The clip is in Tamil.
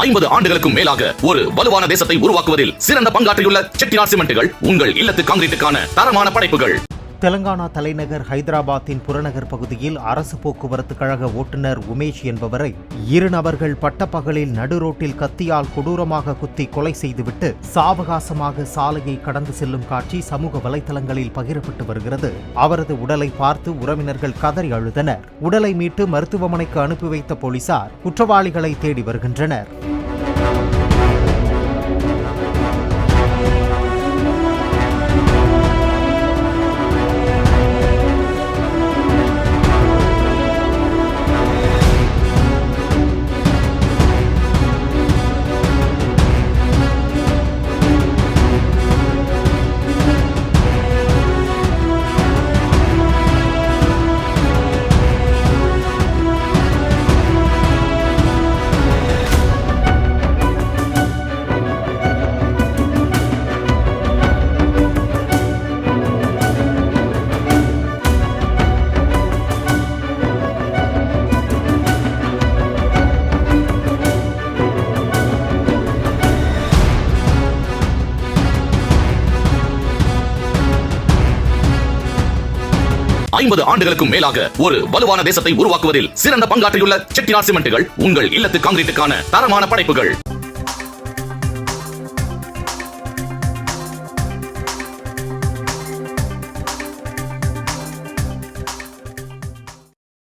50 ஆண்டுகளுக்கும் மேலாக ஒரு வலுவான தேசத்தை உருவாக்குவதில் சிறந்த பங்காற்றியுள்ள செட்டிநாட் சிமெண்ட்டுகள் உங்கள் இல்லத்து கான்கிரீட்டுக்கான தரமான படைப்புகள். தெலங்கானா தலைநகர் ஹைதராபாத்தின் புறநகர் பகுதியில் அரசு போக்குவரத்து கழக ஓட்டுநர் உமேஷ் என்பவரை 2 நபர்கள் பட்டப்பகலில் நடுரோட்டில் கத்தியால் கொடூரமாக குத்தி கொலை செய்துவிட்டு சாவகாசமாக சாலையை கடந்து செல்லும் காட்சி சமூக வலைதளங்களில் பகிரப்பட்டு வருகிறது. அவரது உடலை பார்த்து உறவினர்கள் கதறி அழுதனர். உடலை மீட்டு மருத்துவமனைக்கு அனுப்பி வைத்த போலீசார் குற்றவாளிகளை தேடி வருகின்றனர். ஐம்பது ஆண்டுகளுக்கும் மேலாக ஒரு வலுவான தேசத்தை உருவாக்குவதில் சிறந்த பங்காற்றியுள்ள செட்டிநாட் சிமெண்ட்டுகள் உங்கள் இல்லத்து கான்கிரீட்டுக்கான தரமான படைப்புகள்.